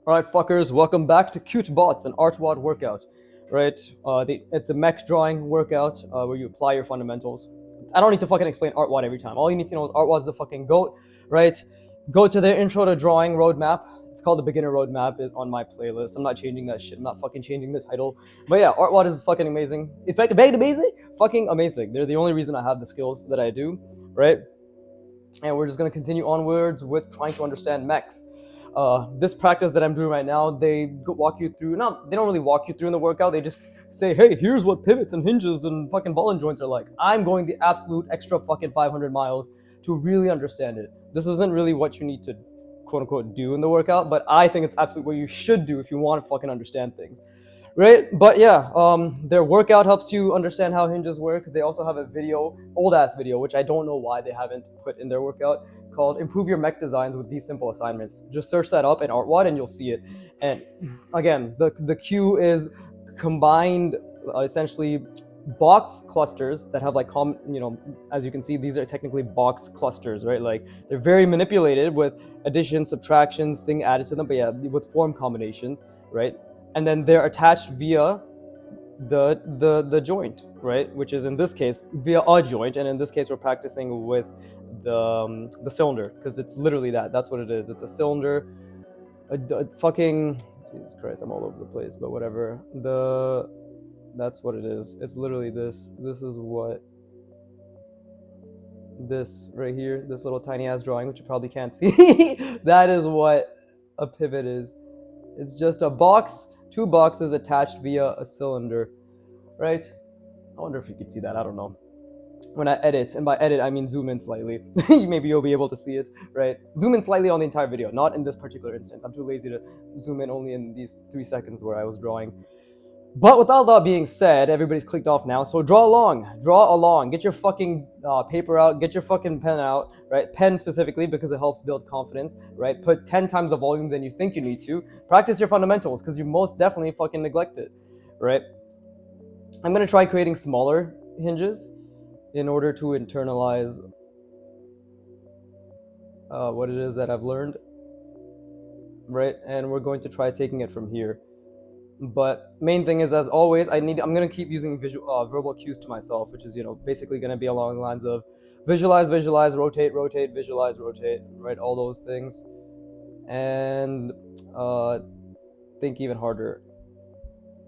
Alright, fuckers, welcome back to Cute Bots, an artwod workout. Right? It's a mech drawing workout where you apply your fundamentals. I don't need to fucking explain artwod every time. All you need to know is artwod's the fucking goat, right? Go to their intro to drawing roadmap. It's called the beginner roadmap. It's on my playlist. I'm not changing that shit. I'm not fucking changing the title. But yeah, artwod is fucking amazing. In fact, very amazing? Fucking amazing. They're the only reason I have the skills that I do, right? And we're just gonna continue onwards with trying to understand mechs. This practice that I'm doing right now, they walk you through. They don't really walk you through in the workout. They just say, hey, here's what pivots and hinges and fucking ball and joints are like. I'm going the absolute extra fucking 500 miles to really understand it. This isn't really what you need to quote unquote do in the workout, but I think it's absolutely what you should do if you want to fucking understand things. Right? But yeah, their workout helps you understand how hinges work. They also have a video, old ass video, which I don't know why they haven't put in their workout, called Improve Your Mech Designs with These Simple Assignments. Just search that up in artwod and you'll see it. And again, the cue is combined essentially box clusters that have like as you can see, these are technically box clusters, right? Like they're very manipulated with addition, subtractions, thing added to them, but yeah, with form combinations, right? And then they're attached via the joint, right? Which is in this case via a joint, and in this case we're practicing with the cylinder, because it's literally that's what it is. It's a cylinder. A fucking Jesus Christ, I'm all over the place, but whatever. That's what it is. It's literally this. This is what this right here, this little tiny ass drawing, which you probably can't see. That is what a pivot is. It's just a box, two boxes attached via a cylinder, right? I wonder if you can see that. I don't know. When I edit, and by edit I mean zoom in slightly, maybe you'll be able to see it, right? Zoom in slightly on the entire video, not in this particular instance. I'm too lazy to zoom in only in these 3 seconds where I was drawing. But with all that being said, everybody's clicked off now, so draw along. Get your fucking paper out, get your fucking pen out, right? Pen specifically, because it helps build confidence, right? Put 10 times the volume than you think you need to. Practice your fundamentals, because you most definitely fucking neglect it, right? I'm gonna try creating smaller hinges in order to internalize what it is that I've learned, right? And we're going to try taking it from here. But main thing is, as always, I'm gonna keep using verbal cues to myself, which is basically gonna be along the lines of visualize, rotate, visualize, rotate, right? All those things, and think even harder.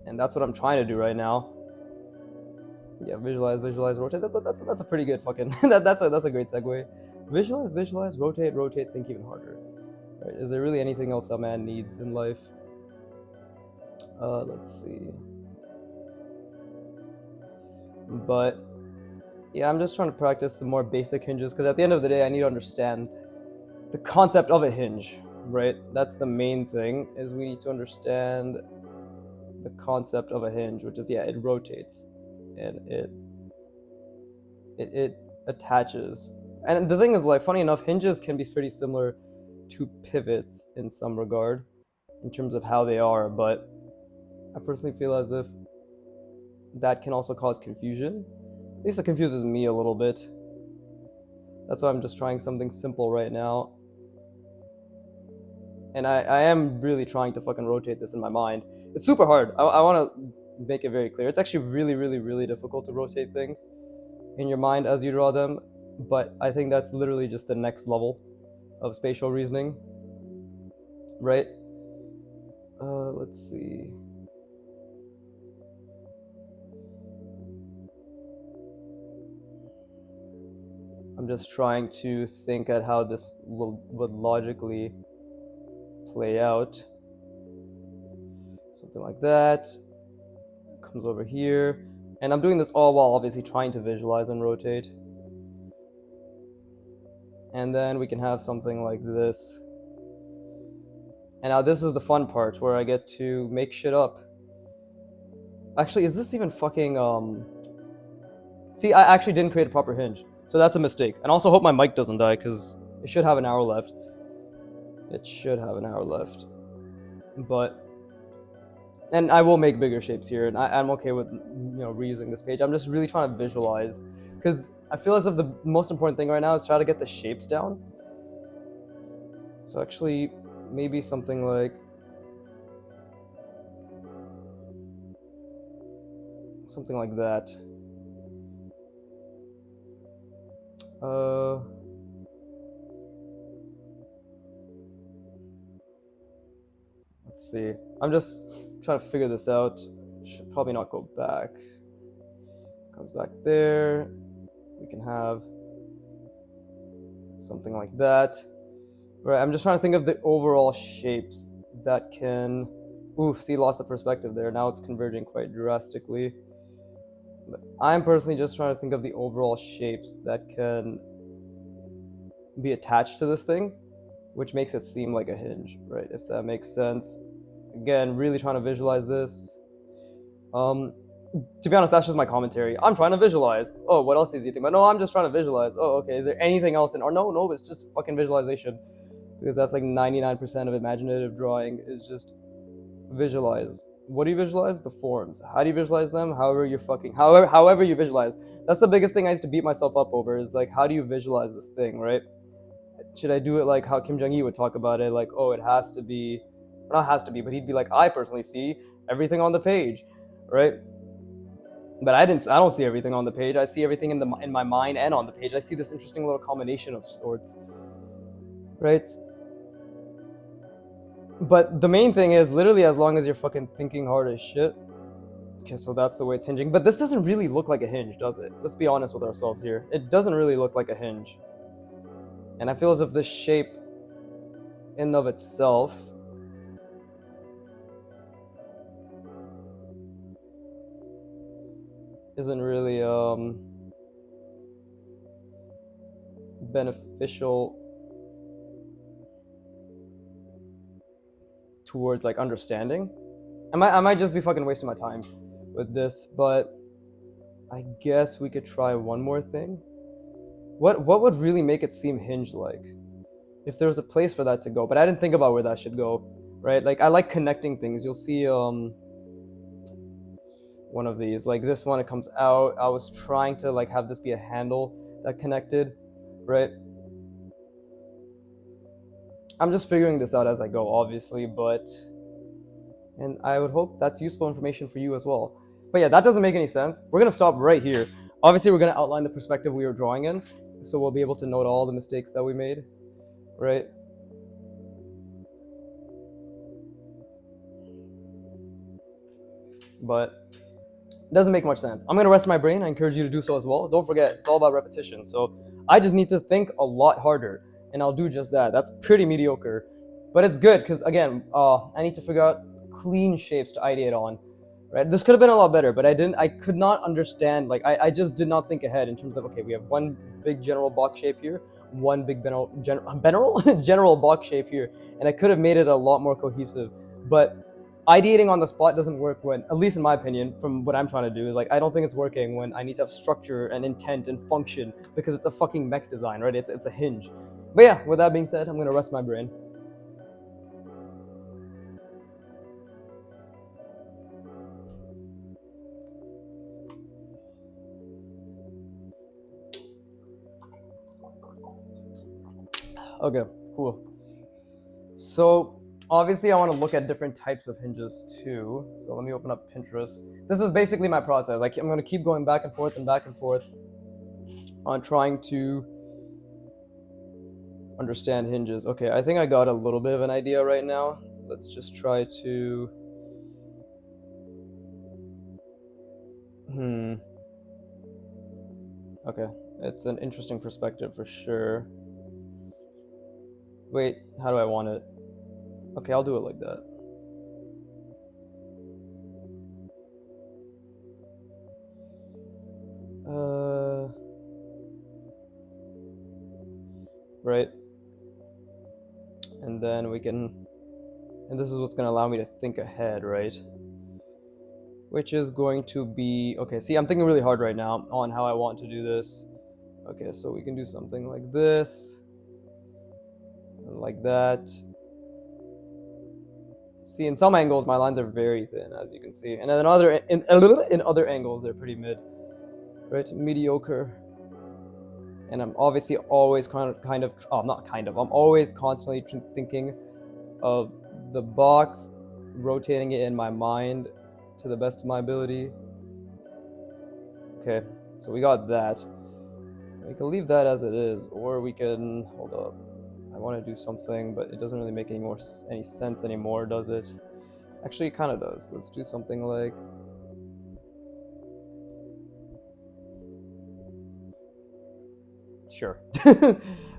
And that's what I'm trying to do right now. Yeah, visualize, rotate. That's a pretty good fucking that's a great segue. Visualize, rotate, think even harder. Right? Is there really anything else a man needs in life? Let's see. But yeah, I'm just trying to practice some more basic hinges, because at the end of the day I need to understand the concept of a hinge, right? That's the main thing, is we need to understand the concept of a hinge, which is, yeah, it rotates and it attaches. And the thing is, like, funny enough, hinges can be pretty similar to pivots in some regard in terms of how they are, but I personally feel as if that can also cause confusion. At least it confuses me a little bit. That's why I'm just trying something simple right now. And I am really trying to fucking rotate this in my mind. It's super hard. I want to make it very clear. It's actually really difficult to rotate things in your mind as you draw them. But I think that's literally just the next level of spatial reasoning, right? Let's see. I'm just trying to think at how this would logically play out. Something like that. Comes over here. And I'm doing this all while obviously trying to visualize and rotate. And then we can have something like this. And now this is the fun part, where I get to make shit up. Actually, is this even fucking See, I actually didn't create a proper hinge, so that's a mistake. And also hope my mic doesn't die, because it should have an hour left. It should have an hour left. And I will make bigger shapes here, and I'm okay with reusing this page. I'm just really trying to visualize, because I feel as if the most important thing right now is try to get the shapes down. So actually, maybe something like something like that. Let's see. I'm just trying to figure this out. Should probably not go back. Comes back there. We can have something like that. Right, I'm just trying to think of the overall shapes that can... Oof, see, lost the perspective there. Now it's converging quite drastically. But I'm personally just trying to think of the overall shapes that can be attached to this thing, which makes it seem like a hinge, right? If that makes sense. Again, really trying to visualize this. To be honest, that's just my commentary. I'm trying to visualize. Oh, what else is you think? But no, I'm just trying to visualize. Oh, okay. Is there anything else in? Or no, it's just fucking visualization, because that's like 99% of imaginative drawing is just visualize. What do you visualize? The forms. How do you visualize them? However you visualize. That's the biggest thing I used to beat myself up over, is like, how do you visualize this thing, right? Should I do it like how Kim Jong-il would talk about it, like, oh, it has to be, not has to be, but he'd be like, I personally see everything on the page, right? But I don't see everything on the page. I see everything in my mind and on the page. I see this interesting little combination of sorts, right? But the main thing is, literally, as long as you're fucking thinking hard as shit. Okay, so that's the way it's hinging. But this doesn't really look like a hinge, does it? Let's be honest with ourselves here. It doesn't really look like a hinge. And I feel as if this shape in and of itself isn't really beneficial towards like understanding. I might just be fucking wasting my time with this, but I guess we could try one more thing. What would really make it seem hinge-like? If there was a place for that to go, but I didn't think about where that should go, right? Like, I like connecting things. You'll see one of these, like this one, it comes out. I was trying to like have this be a handle that connected, right? I'm just figuring this out as I go, obviously, and I would hope that's useful information for you as well. But yeah, that doesn't make any sense. We're gonna stop right here. Obviously, we're gonna outline the perspective we were drawing in, so we'll be able to note all the mistakes that we made, right? But it doesn't make much sense. I'm gonna rest my brain. I encourage you to do so as well. Don't forget, it's all about repetition. So I just need to think a lot harder, and I'll do just that. That's pretty mediocre, but it's good because again, I need to figure out clean shapes to ideate on. Right? This could have been a lot better, but I could not understand. Like I just did not think ahead in terms of, okay, we have one big general box shape here, one big general box shape here, and I could have made it a lot more cohesive. But ideating on the spot doesn't work when, at least in my opinion, from what I'm trying to do, is like I don't think it's working when I need to have structure and intent and function, because it's a fucking mech design, right? It's a hinge. But yeah, with that being said, I'm gonna rest my brain. Okay, cool. So obviously I want to look at different types of hinges too. So let me open up Pinterest. This is basically my process. I'm going to keep going back and forth on trying to understand hinges. Okay, I think I got a little bit of an idea right now. Let's just try to... Okay, it's an interesting perspective for sure. Wait, how do I want it? Okay, I'll do it like that. Right. And then we can, and this is what's gonna allow me to think ahead, right? Which is going to be, okay, see, I'm thinking really hard right now on how I want to do this. Okay, so we can do something like this, like that. See, in some angles, my lines are very thin, as you can see. And then in other angles, they're pretty mid, right? Mediocre. And I'm obviously always I'm always constantly thinking of the box, rotating it in my mind to the best of my ability. Okay, so we got that. We can leave that as it is, or we can, hold up. I want to do something, but it doesn't really make any sense anymore, does it? Actually, it kind of does. Let's do something like... Sure.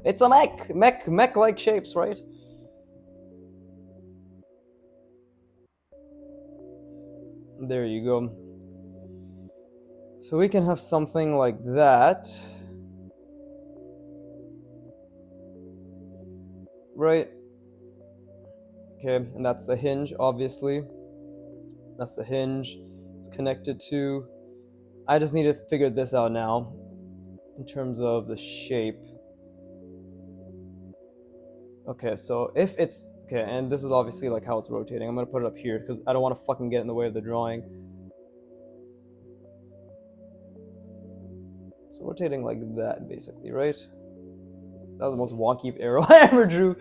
It's a mech-like shapes, right? There you go. So we can have something like that. Right? Okay, and that's the hinge, obviously. That's the hinge. It's connected to... I just need to figure this out now in terms of the shape. Okay, so if it's... Okay, and this is obviously like how it's rotating. I'm gonna put it up here because I don't want to fucking get in the way of the drawing. It's rotating like that, basically, right? That was the most wonky arrow I ever drew.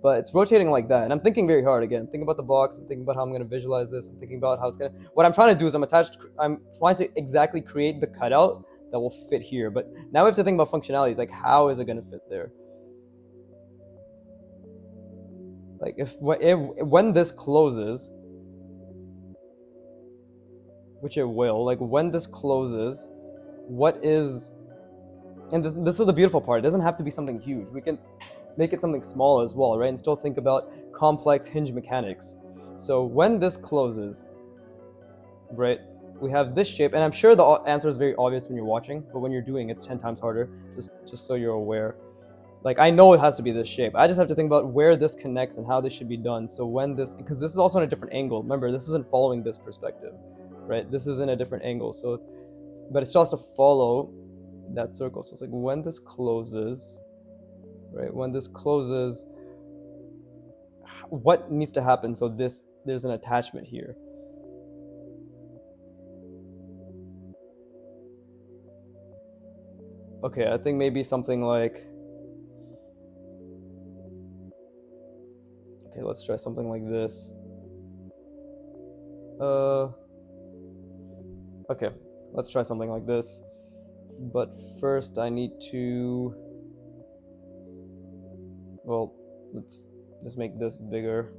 But it's rotating like that. And I'm thinking very hard again. Thinking about the box. I'm thinking about how I'm going to visualize this. I'm thinking about how it's going to... What I'm trying to do is I'm trying to exactly create the cutout that will fit here. But now we have to think about functionalities. Like, how is it going to fit there? Like, when this closes, which it will, like, when this closes, what is... And this is the beautiful part. It doesn't have to be something huge. We can make it something small as well, right? And still think about complex hinge mechanics. So when this closes, right, we have this shape, and I'm sure the answer is very obvious when you're watching, but when you're doing it's 10 times harder, just so you're aware. Like, I know it has to be this shape. I just have to think about where this connects and how this should be done. So when this, because this is also in a different angle. Remember, this isn't following this perspective, right? This is in a different angle. So, but it still has to follow that circle. So it's like when this closes, right? When this closes, what needs to happen? So there's an attachment here. Okay, I think maybe something like... Okay, let's try something like this. Okay, let's try something like this. But first I need to... Well, let's just make this bigger.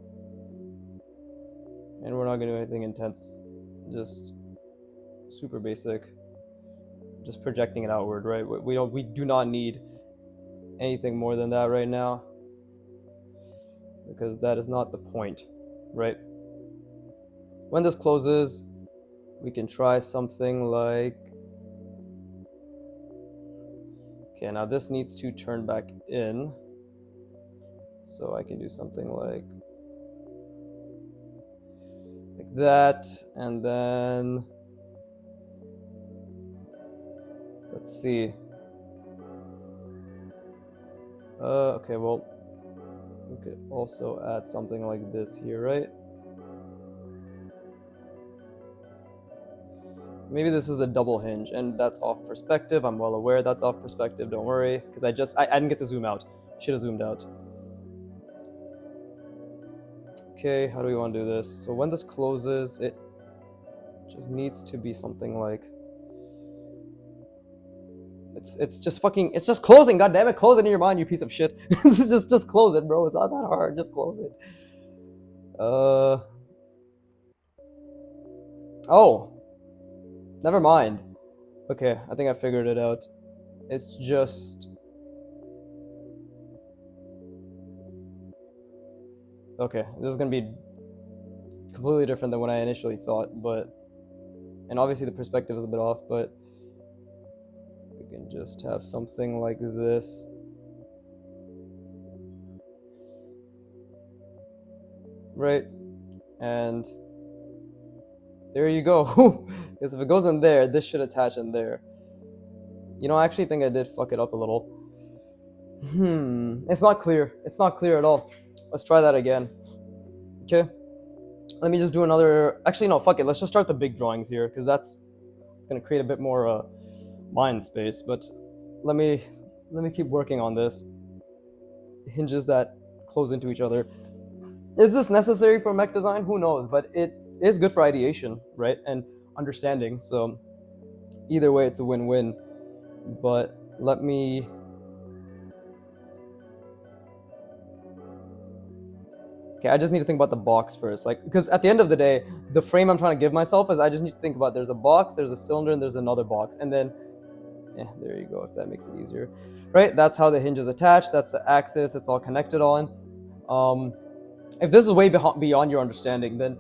And we're not gonna do anything intense. Just super basic. Just projecting it outward, right? We do not need anything more than that right now, because that is not the point, right? When this closes, we can try something like... Okay, now this needs to turn back in. So I can do something like that, and then let's see. Okay, well, we could also add something like this here, right? Maybe this is a double hinge, and that's off perspective. I'm well aware that's off perspective, don't worry, because I didn't get to zoom out. Should have zoomed out. Okay, how do we want to do this? So when this closes, it just needs to be something like... It's just closing, goddammit, close it in your mind, you piece of shit. just close it, bro. It's not that hard, just close it. Oh. Never mind. Okay, I think I figured it out. It's just... Okay, this is gonna be completely different than what I initially thought, but... And obviously the perspective is a bit off, but... We can just have something like this. Right? And... There you go. Because if it goes in there, this should attach in there. You know, I actually think I did fuck it up a little. It's not clear. It's not clear at all. Let's try that again. Okay. Let me just do another... Actually, no, fuck it. Let's just start the big drawings here, because it's going to create a bit more mind space. But let me keep working on this. Hinges that close into each other. Is this necessary for mech design? Who knows? But it is good for ideation, right? And understanding. So Either way, it's a win-win. But let me... Okay, I just need to think about the box first. Like, because at the end of the day, the frame I'm trying to give myself is I just need to think about there's a box, there's a cylinder, and there's another box. And then, yeah, there you go, if that makes it easier. Right? That's how the hinge is attached. That's the axis it's all connected on. If this is way beyond your understanding, then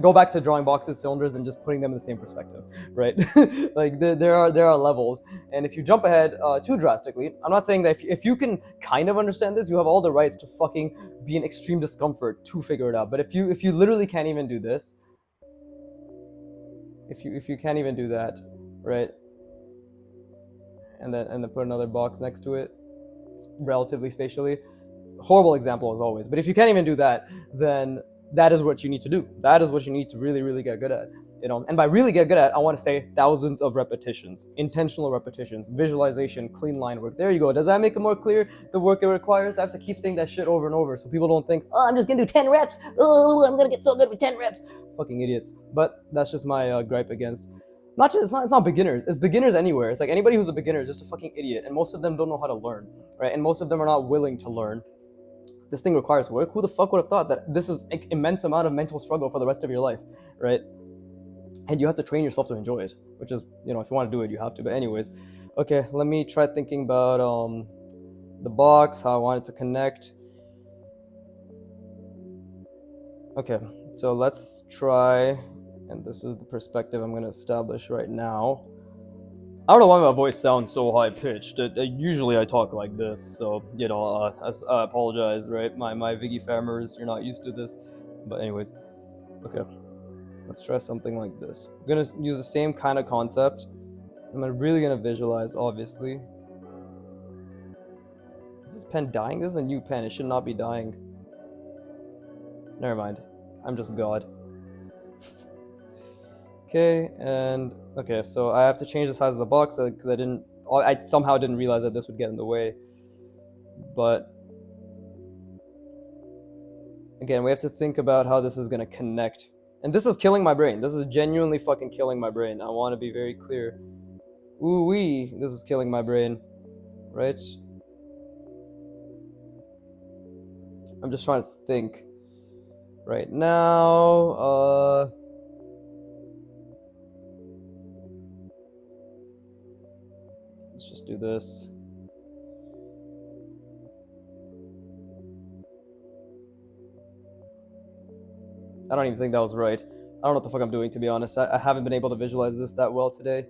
go back to drawing boxes, cylinders, and just putting them in the same perspective, right? Like there are levels, and if you jump ahead too drastically, I'm not saying that if you can kind of understand this, you have all the rights to fucking be in extreme discomfort to figure it out. But if you literally can't even do this, if you can't even do that, right? And then put another box next to it, relatively spatially. Horrible example as always, but if you can't even do that, then that is what you need to do. That is what you need to really, really get good at. And by really get good at, I want to say thousands of repetitions, intentional repetitions, visualization, clean line work. There you go. Does that make it more clear, the work it requires? I have to keep saying that shit over and over so people don't think, oh, I'm just gonna do 10 reps. Oh, I'm gonna get so good with 10 reps. Fucking idiots. But that's just my gripe against... It's not beginners. It's beginners anywhere. It's like anybody who's a beginner is just a fucking idiot, and most of them don't know how to learn, right? And most of them are not willing to learn. This thing requires work. Who the fuck would have thought that this is an immense amount of mental struggle for the rest of your life, right? And you have to train yourself to enjoy it, which is, if you want to do it, you have to. But anyways, okay, let me try thinking about the box, how I want it to connect. Okay, so let's try, and this is the perspective I'm going to establish right now. I don't know why my voice sounds so high-pitched. Usually I talk like this, so, I apologize, right? My Viggy farmers, you're not used to this. But anyways, okay. Let's try something like this. I'm going to use the same kind of concept. I'm really going to visualize, obviously. Is this pen dying? This is a new pen. It should not be dying. Never mind. I'm just God. Okay, and okay, so I have to change the size of the box because I somehow didn't realize that this would get in the way. But again, we have to think about how this is going to connect. And this is killing my brain. This is genuinely fucking killing my brain. I want to be very clear. Ooh-wee, this is killing my brain, right? I'm just trying to think right now. Let's just do this. I don't even think that was right. I don't know what the fuck I'm doing, to be honest. I haven't been able to visualize this that well today.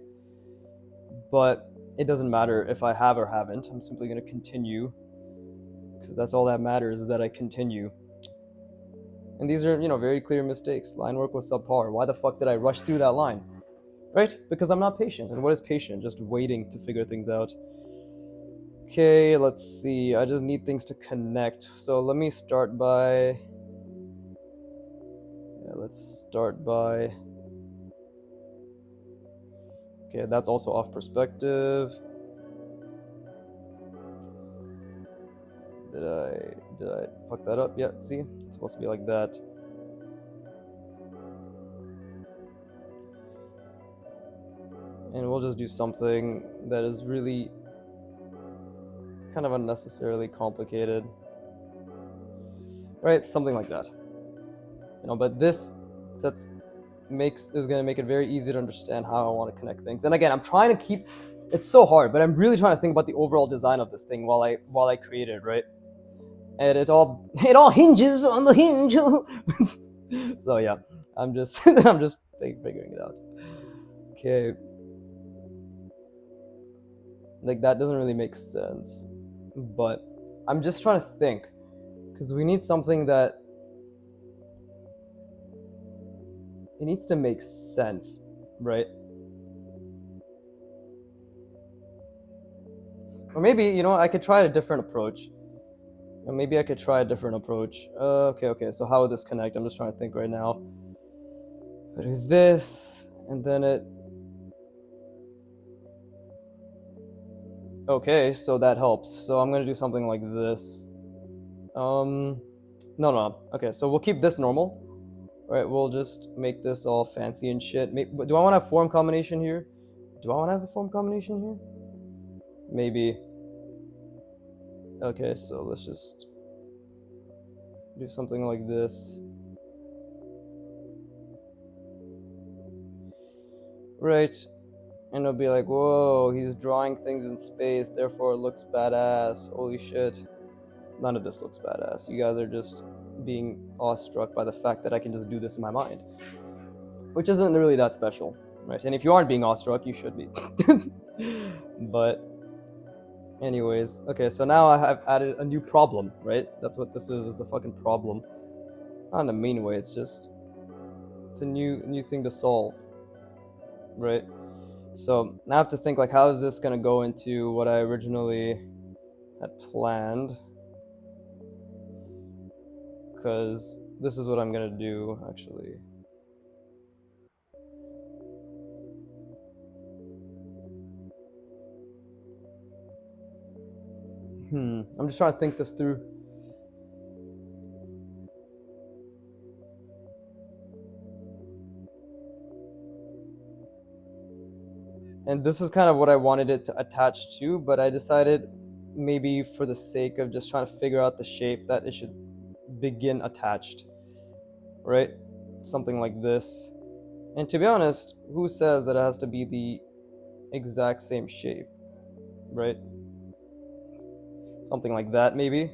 But it doesn't matter if I have or haven't. I'm simply going to continue. Because that's all that matters, is that I continue. And these are, very clear mistakes. Line work was subpar. Why the fuck did I rush through that line? Right? Because I'm not patient. And what is patient? Just waiting to figure things out. Okay, let's see. I just need things to connect. So let me start by... let's start by... Okay, that's also off perspective. Did I fuck that up? Yeah, see? It's supposed to be like that. And we'll just do something that is really kind of unnecessarily complicated. Right? Something like that. But this is going to make it very easy to understand how I want to connect things. And again, I'm trying to keep... It's so hard, but I'm really trying to think about the overall design of this thing while I create it, right? And it all hinges on the hinge. So yeah, I'm just figuring it out. Okay. Like, that doesn't really make sense, but I'm just trying to think, because we need something that it needs to make sense, right? Or maybe, I could try a different approach. Maybe I could try a different approach. Okay, so how would this connect? I'm just trying to think right now. I do this, and then it... Okay, so that helps. So I'm gonna do something like this. No. Okay, so we'll keep this normal. Right, we'll just make this all fancy and shit. Do I want a form combination here? Do I want to have a form combination here? Maybe. Okay, so let's just do something like this. Right. And it'll be like, whoa, he's drawing things in space, therefore it looks badass. Holy shit. None of this looks badass. You guys are just being awestruck by the fact that I can just do this in my mind. Which isn't really that special, right? And if you aren't being awestruck, you should be. But anyways, okay, so now I have added a new problem, right? That's what this is a fucking problem. Not in a mean way, it's just it's a new thing to solve. Right? So now I have to think like how is this gonna go into what I originally had planned? Because this is what I'm gonna do actually. I'm just trying to think this through. And this is kind of what I wanted it to attach to, but I decided maybe for the sake of just trying to figure out the shape that it should begin attached, right? Something like this. And to be honest, who says that it has to be the exact same shape, right? Something like that, maybe.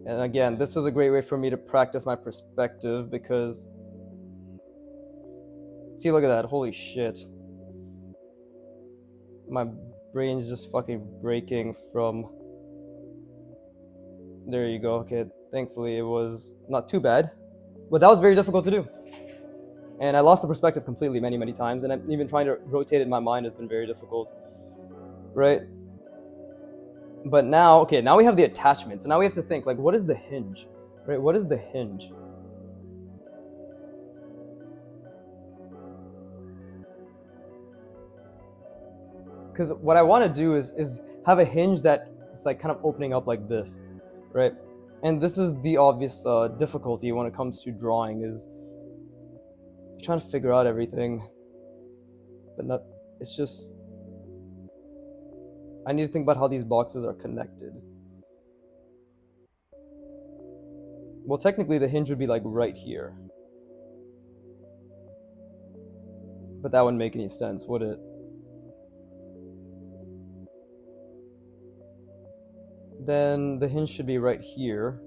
And again, this is a great way for me to practice my perspective because, see, look at that, holy shit. My brain's just fucking breaking from, there you go, okay, thankfully it was not too bad, but that was very difficult to do. And I lost the perspective completely many times, and even trying to rotate it in my mind has been very difficult, right? But now, okay, now we have the attachment, so now we have to think, like, what is the hinge, right? What is the hinge? Because what I want to do is have a hinge that is like kind of opening up like this, right? And this is the obvious difficulty when it comes to drawing is trying to figure out everything, but not. It's just I need to think about how these boxes are connected. Well, technically the hinge would be like right here, but that wouldn't make any sense, would it? Then the hinge should be right here.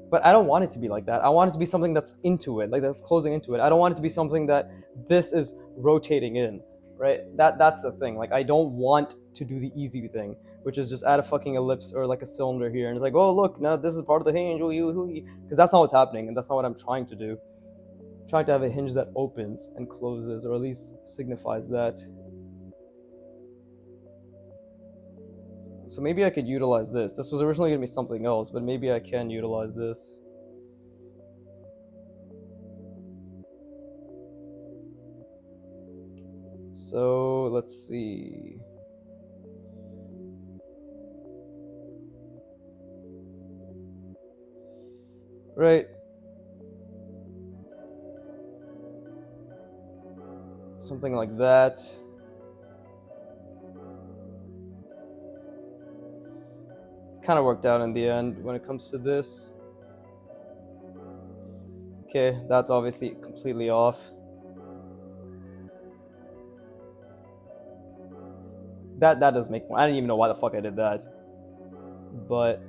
But I don't want it to be like that. I want it to be something that's into it, like that's closing into it. I don't want it to be something that this is rotating in, right? That's the thing. Like I don't want to do the easy thing, which is just add a fucking ellipse or like a cylinder here, and it's like, oh look, now this is part of the hinge, because that's not what's happening, and that's not what I'm trying to do. I'm trying to have a hinge that opens and closes, or at least signifies that. So maybe I could utilize this. This was originally going to be something else, but maybe I can utilize this. So let's see. Right. Something like that. Kind of worked out in the end when it comes to this. Okay, that's obviously completely off. That does make. I didn't even know why the fuck I did that. But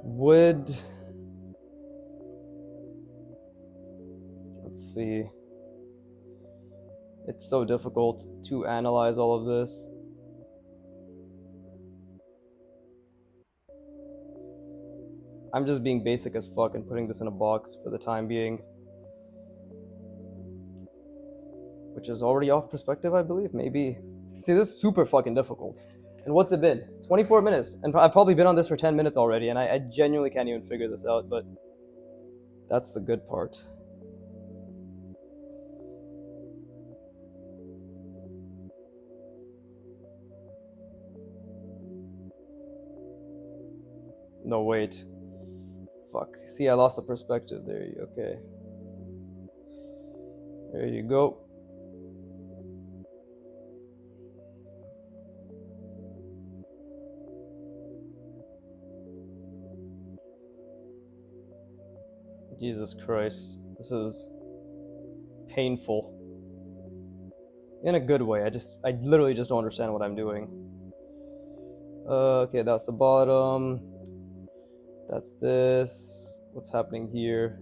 would, let's see. It's so difficult to analyze all of this. I'm just being basic as fuck and putting this in a box for the time being. Which is already off perspective, I believe, maybe. See, this is super fucking difficult. And what's it been? 24 minutes. And I've probably been on this for 10 minutes already, and I genuinely can't even figure this out, but that's the good part. No, wait. Fuck. See, I lost the perspective. There you okay. There you go. Jesus Christ. This is painful. In a good way. I literally just don't understand what I'm doing. Okay, that's the bottom. That's this. What's happening here?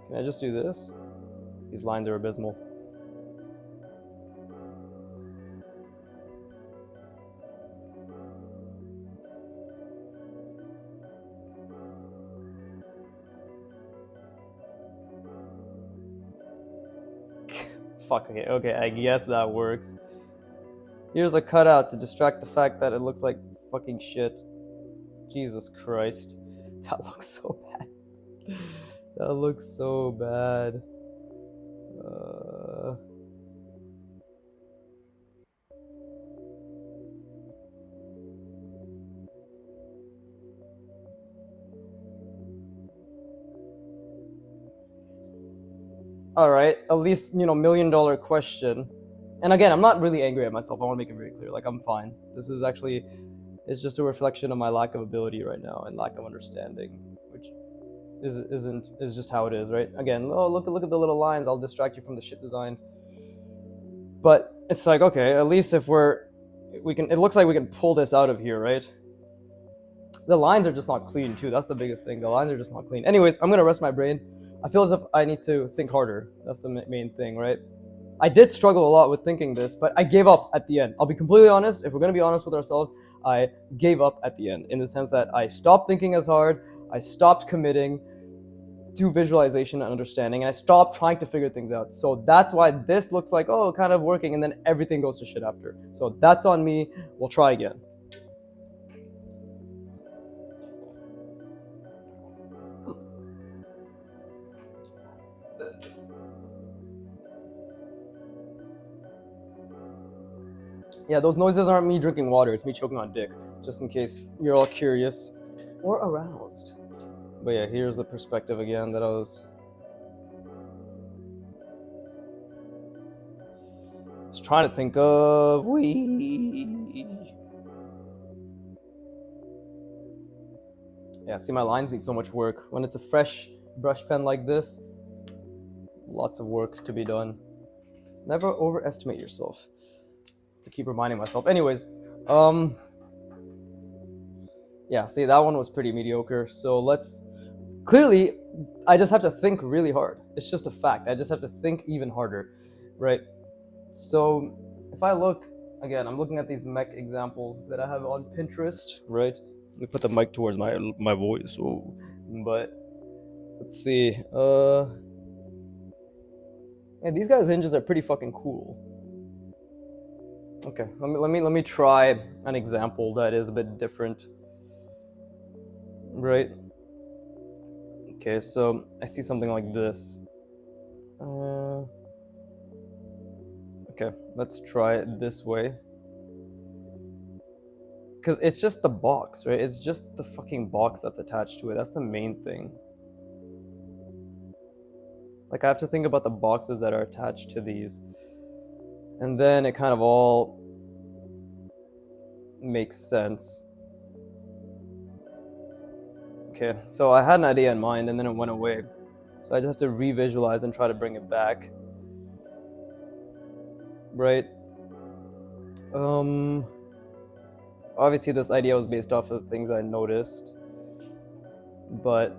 Can I just do this? These lines are abysmal. Fuck, okay, I guess that works. Here's a cutout to distract the fact that it looks like fucking shit. Jesus Christ. That looks so bad. That looks so bad. All right, at least, $1 million question. And again, I'm not really angry at myself. I want to make it very clear. Like, I'm fine. This is actually, it's just a reflection of my lack of ability right now and lack of understanding, which is just how it is, right? Again, oh, look at the little lines. I'll distract you from the shit design. But it's like, okay, at least if we can, it looks like we can pull this out of here, right? The lines are just not clean too. That's the biggest thing. The lines are just not clean. Anyways, I'm gonna rest my brain. I feel as if I need to think harder. That's the main thing, right? I did struggle a lot with thinking this, but I gave up at the end. I'll be completely honest. If we're gonna be honest with ourselves, I gave up at the end in the sense that I stopped thinking as hard. I stopped committing to visualization and understanding, and I stopped trying to figure things out. So that's why this looks like, oh, kind of working, and then everything goes to shit after. So that's on me. We'll try again. Yeah, those noises aren't me drinking water, it's me choking on dick, just in case you're all curious or aroused. But yeah, here's the perspective again that I was trying to think of. Yeah, see, my lines need so much work. When it's a fresh brush pen like this, lots of work to be done. Never overestimate yourself. To keep reminding myself. Anyways, yeah, see, that one was pretty mediocre. So clearly, I just have to think really hard. It's just a fact. I just have to think even harder, right? So if I look, again, I'm looking at these mech examples that I have on Pinterest, right? Let me put the mic towards my voice. Oh, but let's see. Yeah, these guys' hinges are pretty fucking cool. Okay, let me try an example that is a bit different. Right? Okay, so I see something like this. Okay, let's try it this way. Because it's just the box, right? It's just the fucking box that's attached to it. That's the main thing. Like, I have to think about the boxes that are attached to these. And then it kind of all makes sense. Okay, so I had an idea in mind and then it went away. So I just have to revisualize and try to bring it back. Right? Obviously this idea was based off of things I noticed. But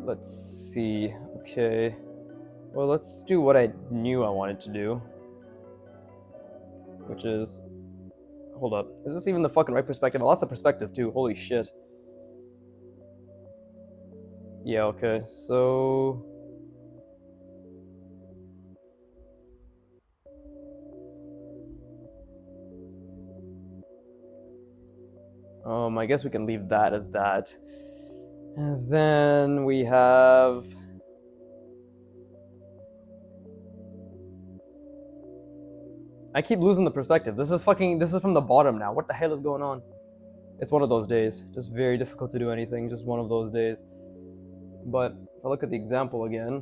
let's see. Okay. Well, let's do what I knew I wanted to do. Which is... Hold up. Is this even the fucking right perspective? I lost the perspective too. Holy shit. Yeah, okay. So... I guess we can leave that as that. And then we have... I keep losing the perspective. This is from the bottom now. What the hell is going on? It's one of those days. Just very difficult to do anything. Just one of those days. But if I look at the example again,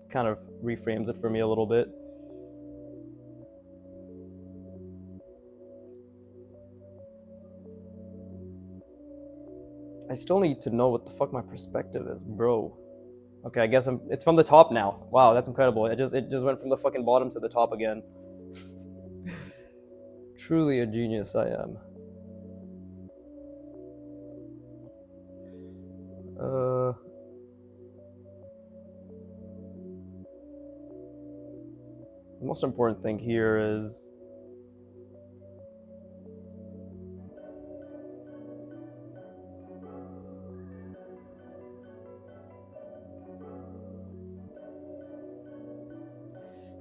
it kind of reframes it for me a little bit. I still need to know what the fuck my perspective is, bro. Okay, I guess it's from the top now. Wow, that's incredible. It just went from the fucking bottom to the top again. Truly a genius I am. The most important thing here is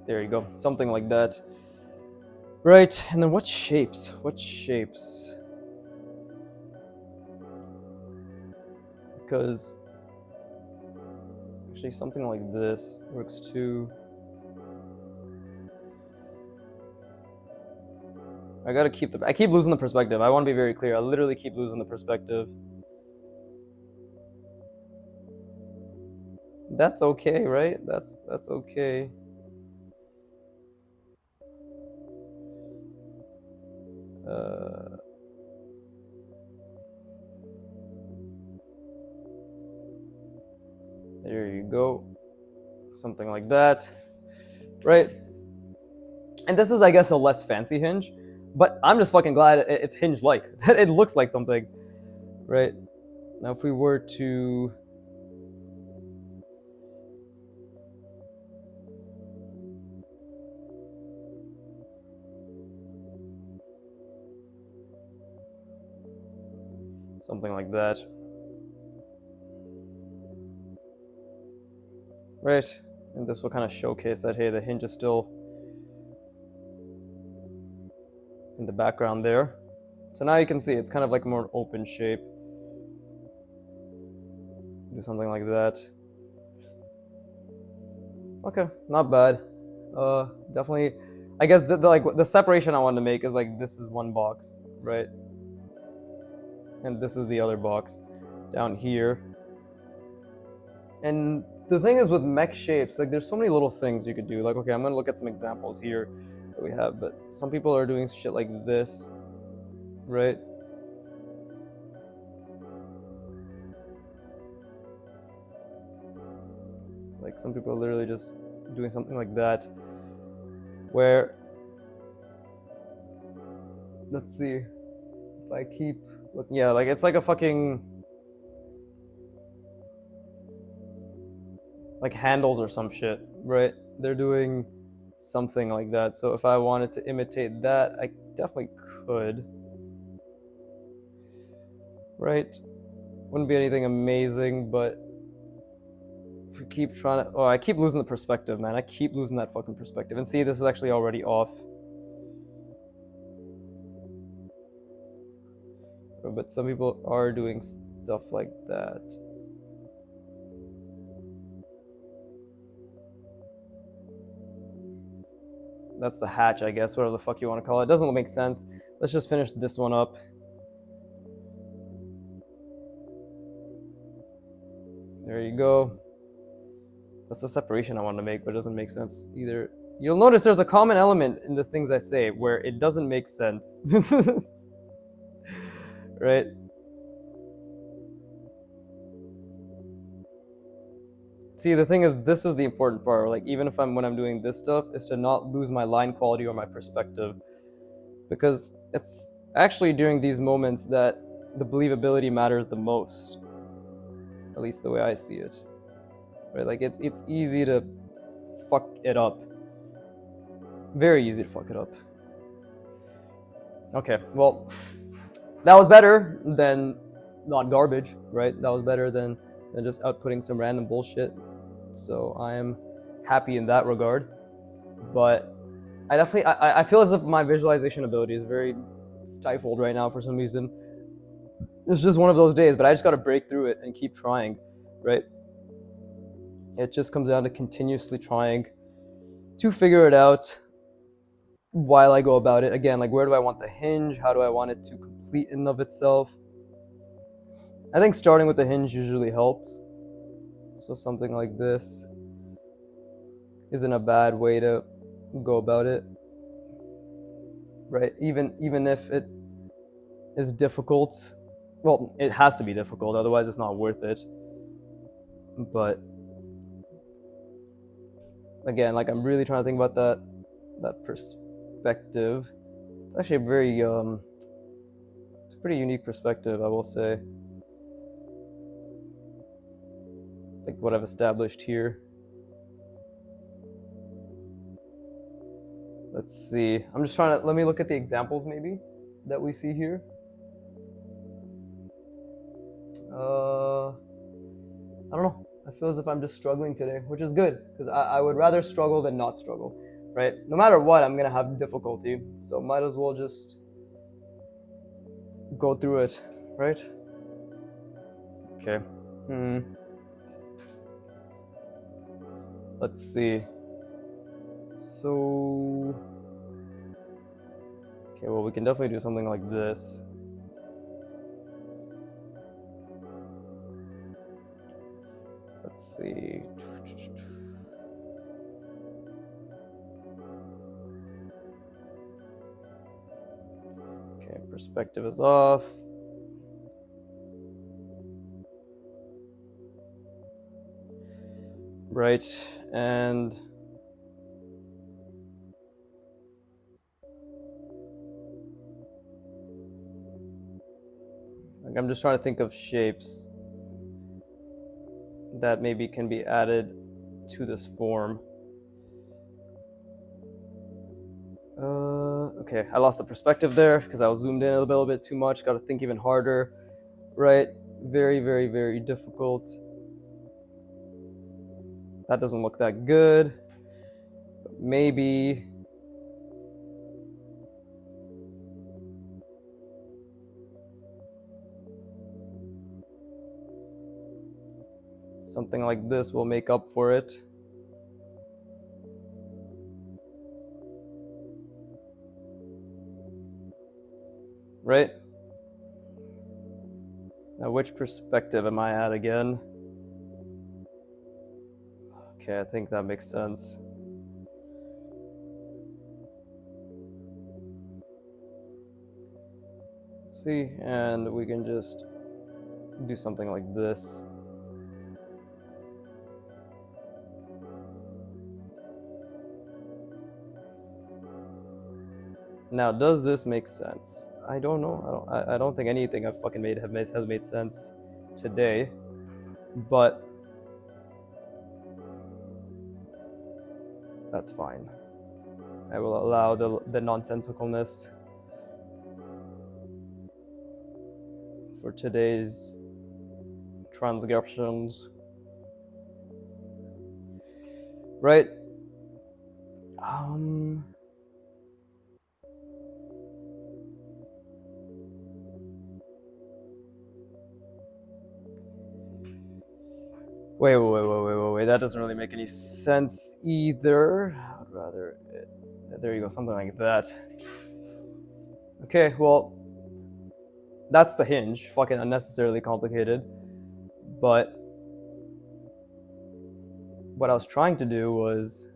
there you go, something like that. Right, and then what shapes? What shapes? Because actually something like this works too. I keep losing the perspective. I want to be very clear. I literally keep losing the perspective. That's okay, right? That's okay. There you go. Something like that. Right? And this is, I guess, a less fancy hinge, but I'm just fucking glad it's hinge-like. That it looks like something. Right? Now, if we were to... something like that. Right, and this will kind of showcase that, hey, the hinge is still in the background there. So now you can see it's kind of like a more open shape. Do something like that. Okay, not bad. Definitely, I guess the separation I wanted to make is like this is one box, right? And this is the other box down here. And the thing is with mech shapes, like there's so many little things you could do. Like, okay, I'm gonna look at some examples here that we have, but some people are doing shit like this, right? Like some people are literally just doing something like that, where, let's see, if I keep looking, yeah, like it's like a fucking, like handles or some shit, right? They're doing something like that. So if I wanted to imitate that, I definitely could, right? Wouldn't be anything amazing, but if we keep trying to, oh, I keep losing the perspective, man. I keep losing that fucking perspective. And see, this is actually already off. But some people are doing stuff like that. That's the hatch, I guess, whatever the fuck you want to call it. It doesn't make sense. Let's just finish this one up. There you go. That's the separation I wanted to make, but it doesn't make sense either. You'll notice there's a common element in the things I say where it doesn't make sense. Right? See, the thing is, this is the important part. Like, even if when I'm doing this stuff, is to not lose my line quality or my perspective, because it's actually during these moments that the believability matters the most. At least the way I see it. Right? Like, it's easy to fuck it up. Very easy to fuck it up. Okay, well, that was better than not garbage, right? That was better than just outputting some random bullshit. So I am happy in that regard. But I feel as if my visualization ability is very stifled right now for some reason. It's just one of those days, but I just gotta break through it and keep trying, right? It just comes down to continuously trying to figure it out. while I go about it. Again, like, where do I want the hinge? How do I want it to complete in and of itself? I think starting with the hinge usually helps. So something like this isn't a bad way to go about it, right? Even if it is difficult, well, it has to be difficult, otherwise it's not worth it. But again, like, I'm really trying to think about that perspective. It's actually a very it's a pretty unique perspective, I will say. Like what I've established here. Let's see. I'm just trying to, let me look at the examples maybe that we see here. I don't know. I feel as if I'm just struggling today, which is good, because I would rather struggle than not struggle, right? No matter what, I'm gonna have difficulty, so might as well just go through it, right? Okay. Let's see. So, okay, well, we can definitely do something like this. Let's see. Okay, perspective is off. Right, and like, I'm just trying to think of shapes that maybe can be added to this form. Okay, I lost the perspective there because I was zoomed in a little bit too much. Got to think even harder, right? Very, very, very difficult. That doesn't look that good. But maybe something like this will make up for it. Right? Now, which perspective am I at again? Okay, I think that makes sense. Let's see, and we can just do something like this. Now, does this make sense? I don't know. I don't think anything I've fucking made has made sense today. But that's fine. I will allow the nonsensicalness for today's transgressions. Right? Wait. That doesn't really make any sense either. I'd rather, there you go, something like that. Okay, well, that's the hinge. Fucking unnecessarily complicated. But what I was trying to do was,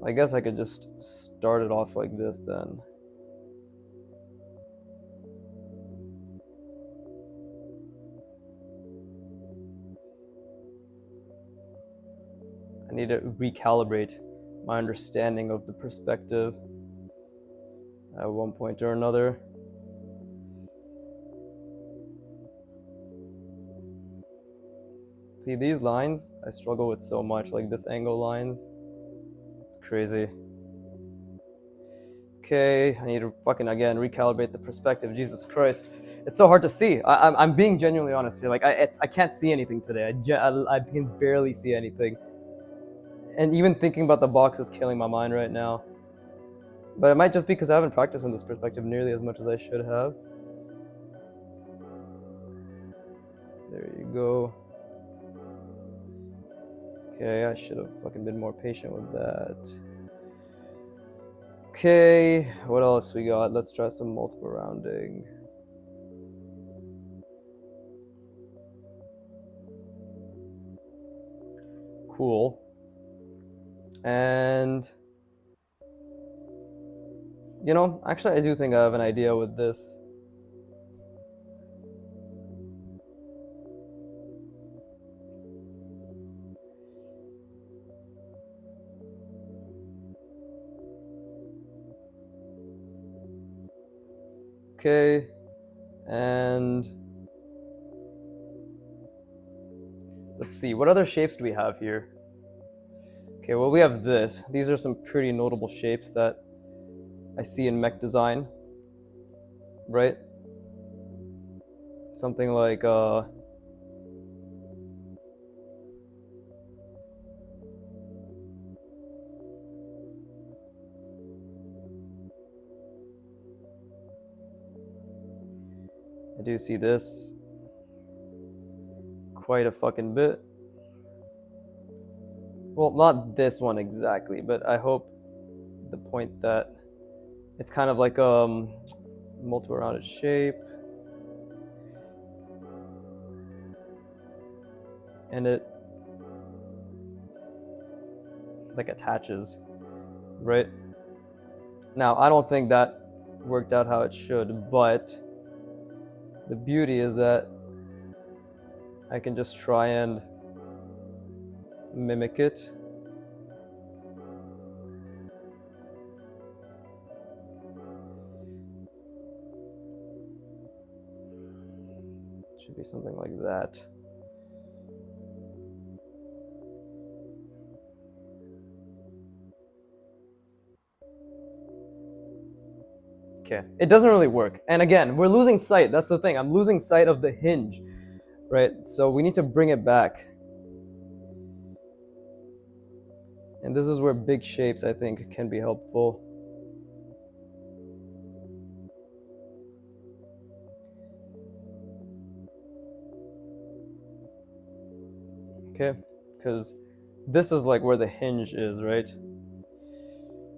I guess I could just start it off like this then. I need to recalibrate my understanding of the perspective at one point or another. See, these lines I struggle with so much, like this angle lines. It's crazy. Okay, I need to fucking again recalibrate the perspective. Jesus Christ, it's so hard to see. I'm being genuinely honest here. Like I can't see anything today. I can barely see anything. And even thinking about the box is killing my mind right now. But it might just be because I haven't practiced on this perspective nearly as much as I should have. There you go. Okay, I should have fucking been more patient with that. Okay, what else we got? Let's try some multiple rounding. Cool. And you know, actually I do think I have an idea with this. Okay, and let's see, what other shapes do we have here? Okay, well, we have this. These are some pretty notable shapes that I see in mech design, right? Something like, I do see this quite a fucking bit. Well, not this one exactly, but I hope the point that it's kind of like a multiple rounded shape. And it like attaches, right? Now, I don't think that worked out how it should, but the beauty is that I can just try and mimic it. Should be something like that. Okay, it doesn't really work. And again, we're losing sight. That's the thing. I'm losing sight of the hinge, right? So we need to bring it back. And this is where big shapes, I think, can be helpful. Okay, because this is like where the hinge is, right?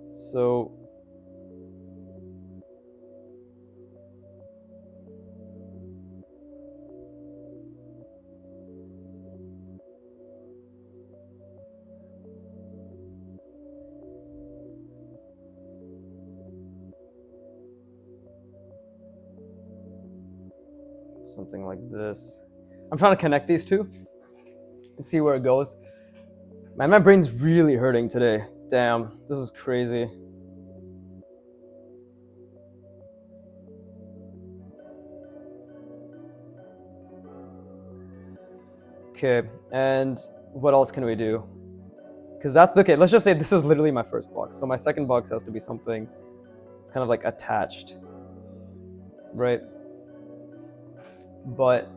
So something like this. I'm trying to connect these two and see where it goes. Man, my brain's really hurting today. Damn, this is crazy. Okay, and what else can we do? Because that's okay. Let's just say this is literally my first box. So my second box has to be something that's kind of like attached, right? But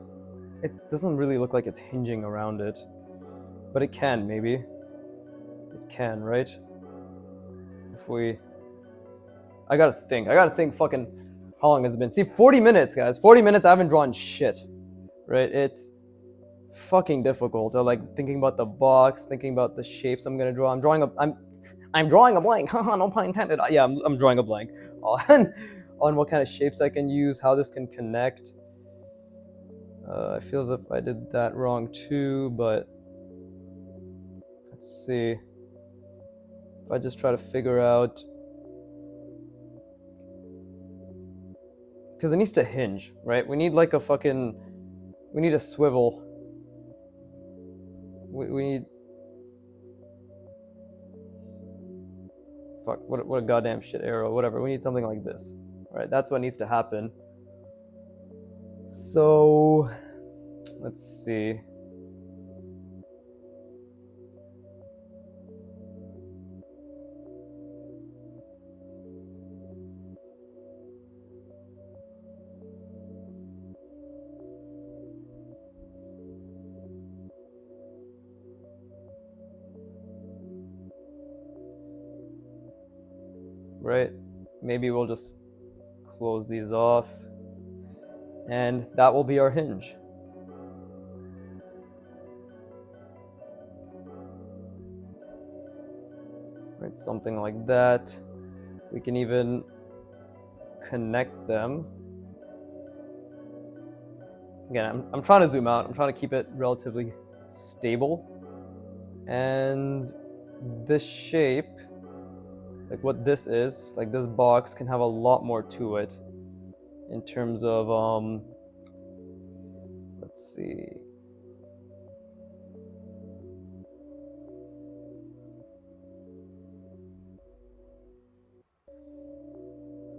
it doesn't really look like it's hinging around it. But it can, maybe. It can, right? If we... I gotta think fucking how long has it been? See, 40 minutes, guys. 40 minutes, I haven't drawn shit. Right? It's fucking difficult. I'm like thinking about the box, thinking about the shapes I'm gonna draw. I'm drawing a blank. No pun intended. Yeah, I'm drawing a blank on what kind of shapes I can use, how this can connect. I feel as if I did that wrong too, but let's see. If I just try to figure out, because it needs to hinge, right? We need like a fucking, we need a swivel. We need, fuck, what a goddamn shit arrow, whatever. We need something like this, right? That's what needs to happen. So, let's see. Right? Maybe we'll just close these off, and that will be our hinge. Right, something like that. We can even connect them. Again, I'm trying to zoom out. I'm trying to keep it relatively stable. And this shape, like what this is, like this box can have a lot more to it in terms of, let's see.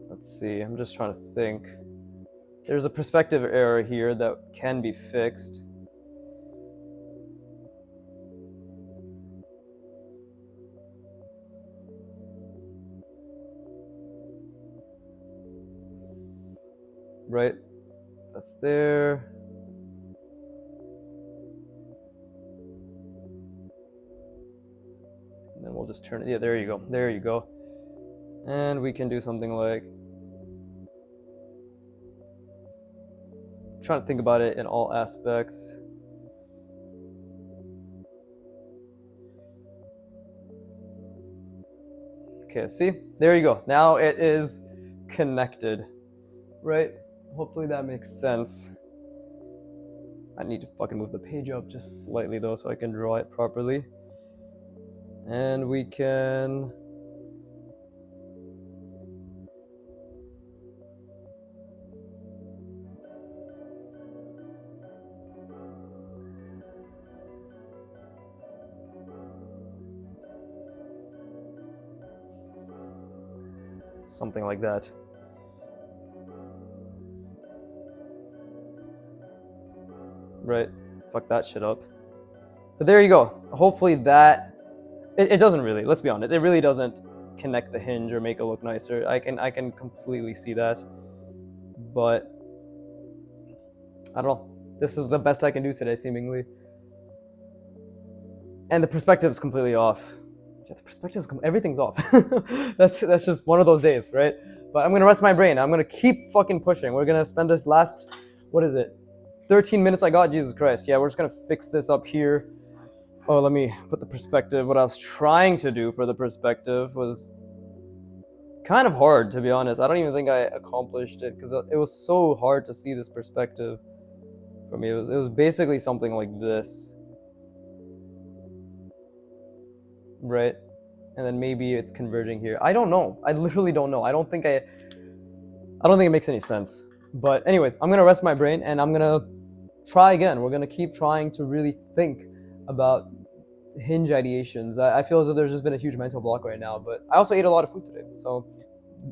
Let's see, I'm just trying to think. There's a perspective error here that can be fixed. Right, that's there. And then we'll just turn it, yeah, there you go, there you go. And we can do something like, trying to think about it in all aspects. Okay, see? There you go. Now it is connected, right? Hopefully that makes sense. I need to fucking move the page up just slightly though so I can draw it properly. And we can... something like that. Right, fuck that shit up. But there you go. Hopefully that, it doesn't really, let's be honest, it really doesn't connect the hinge or make it look nicer. I can completely see that. But I don't know. This is the best I can do today, seemingly. And the perspective is completely off. Yeah, the perspective's everything's off. that's just one of those days, right? But I'm gonna rest my brain. I'm gonna keep fucking pushing. We're gonna spend this last, what is it? 13 minutes I got, Jesus Christ. Yeah, we're just gonna fix this up here. Oh, let me put the perspective. What I was trying to do for the perspective was kind of hard, to be honest. I don't even think I accomplished it because it was so hard to see this perspective for me. It was basically something like this. Right? And then maybe it's converging here. I don't know. I literally don't know. I don't think it makes any sense. But anyways, I'm gonna rest my brain and I'm gonna try again. We're gonna keep trying to really think about hinge ideations. I feel as though there's just been a huge mental block right now, but I also ate a lot of food today. So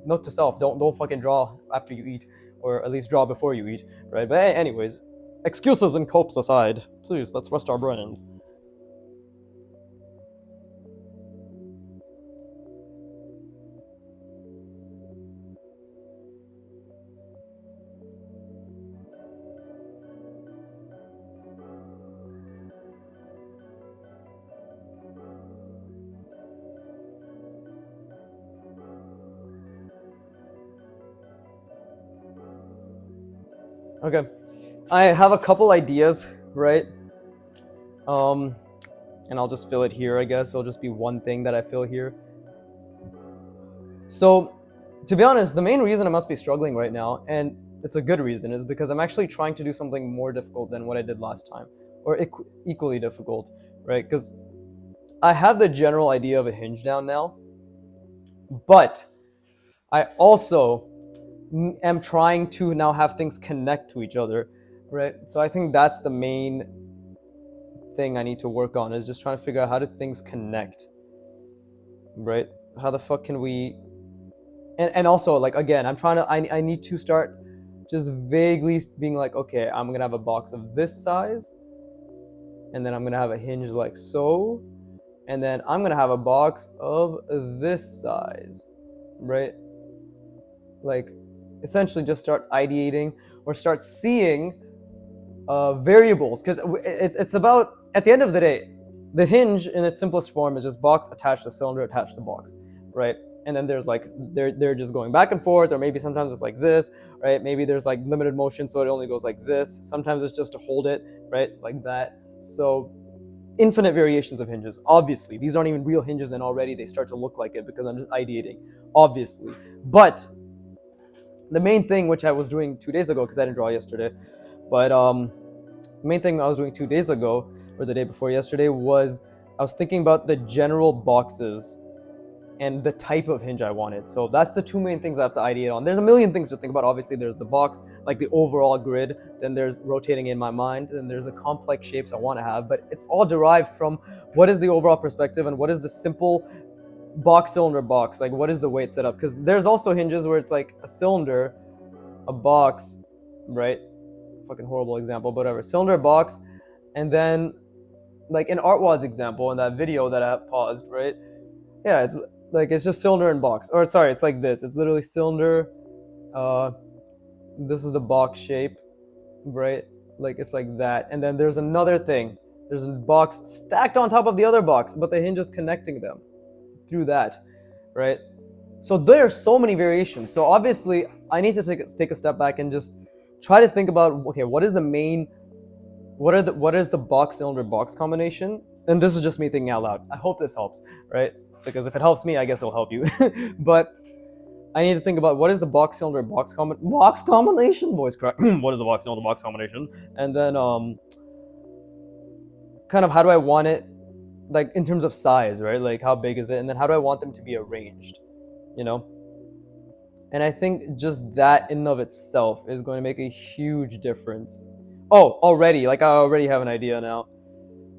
note to self, don't fucking draw after you eat, or at least draw before you eat, right? But anyways, excuses and copes aside, please, let's rest our brains. Okay, I have a couple ideas, right? And I'll just fill it here, I guess. It'll just be one thing that I fill here. So, to be honest, the main reason I must be struggling right now, and it's a good reason, is because I'm actually trying to do something more difficult than what I did last time, or equally difficult, right? Because I have the general idea of a hinge down now, but I also am trying to now have things connect to each other, right? So I think that's the main thing I need to work on, is just trying to figure out how do things connect, right? How the fuck can we, and also, like, again, I need to start just vaguely being like, okay, I'm gonna have a box of this size, and then I'm gonna have a hinge like so, and then I'm gonna have a box of this size, right? Like, essentially just start ideating or start seeing variables, because it's about, at the end of the day, the hinge in its simplest form is just box attached to cylinder attached to box, right? And then there's like, they're just going back and forth, or maybe sometimes it's like this, right? Maybe there's like limited motion, so it only goes like this. Sometimes it's just to hold it, right? Like that. So infinite variations of hinges. Obviously, these aren't even real hinges, and already they start to look like it because I'm just ideating, obviously. But the main thing which I was doing 2 days ago, because I didn't draw yesterday, but the main thing I was doing 2 days ago, or the day before yesterday, was I was thinking about the general boxes and the type of hinge I wanted. So that's the two main things I have to ideate on. There's a million things to think about. Obviously, there's the box, like the overall grid, then there's rotating in my mind, then there's the complex shapes I want to have, but it's all derived from what is the overall perspective and what is the simple box, cylinder, box, like what is the way it's set up. Because there's also hinges where it's like a cylinder, a box, right? Fucking horrible example, but whatever. Cylinder, box, and then like in Artwad's example in that video that I paused, right? Yeah, it's like it's just cylinder and box. Or sorry, it's like this. It's literally cylinder. This is the box shape, right? Like it's like that. And then there's another thing. There's a box stacked on top of the other box, but the hinge is connecting them through that, right? So there are so many variations. So obviously, I need to take a step back and just try to think about, okay, what is the main, what is the box cylinder box combination? And this is just me thinking out loud. I hope this helps, right? Because if it helps me, I guess it'll help you. But I need to think about what is the box cylinder box combination? Voice crack. What is the box cylinder box combination? And then kind of how do I want it, like in terms of size, right? Like how big is it? And then how do I want them to be arranged? You know? And I think just that in and of itself is going to make a huge difference. Oh, already, like I already have an idea now,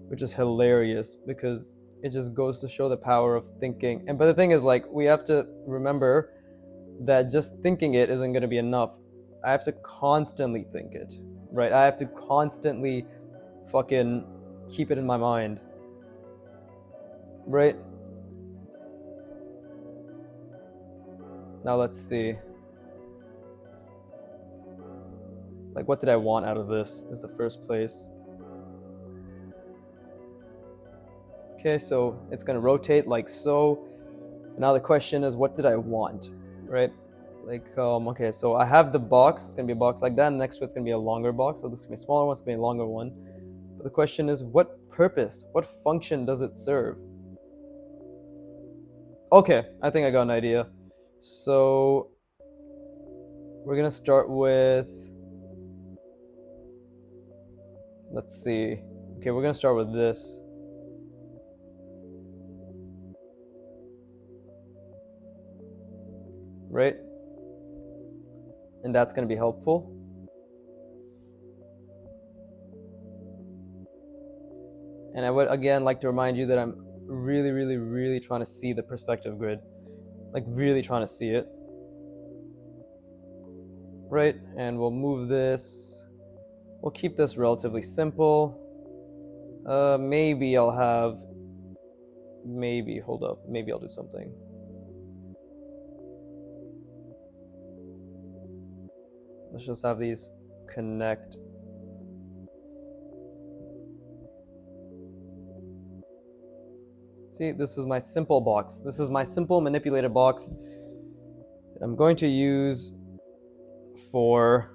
which is hilarious because it just goes to show the power of thinking. And but the thing is, like, we have to remember that just thinking it isn't going to be enough. I have to constantly think it, right? I have to constantly fucking keep it in my mind, right? Now let's see. Like, what did I want out of this is the first place. Okay, so it's gonna rotate like so. Now the question is, what did I want, right? Like, okay, so I have the box. It's gonna be a box like that. And next to it's gonna be a longer box. So this is gonna be a smaller one. It's gonna be a longer one. But the question is, what purpose, what function does it serve? Okay, I think I got an idea. So we're gonna start with, let's see. Okay, we're gonna start with this. Right? And that's gonna be helpful. And I would again like to remind you that I'm really trying to see the perspective grid. Like really trying to see it. Right? And we'll move this. We'll keep this relatively simple. Maybe I'll have, hold up, maybe I'll do something. Let's just have these connect. See, this is my simple box. This is my simple manipulated box that I'm going to use for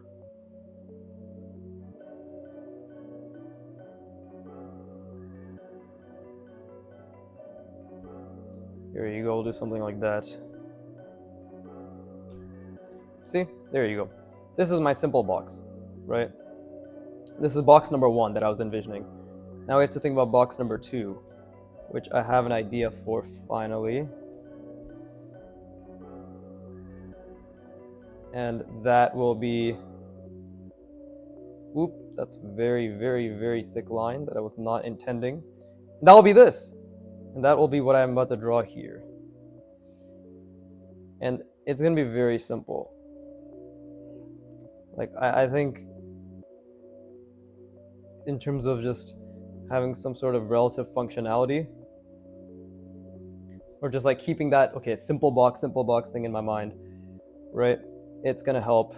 here you go, we'll do something like that. See, there you go. This is my simple box, right? This is box number 1 that I was envisioning. Now we have to think about box number 2, which I have an idea for finally. And that will be, whoop, that's very thick line that I was not intending. That will be this. And that will be what I'm about to draw here. And it's going to be very simple. Like, I think in terms of just having some sort of relative functionality, or just like keeping that, okay, simple box thing in my mind, right? It's gonna help.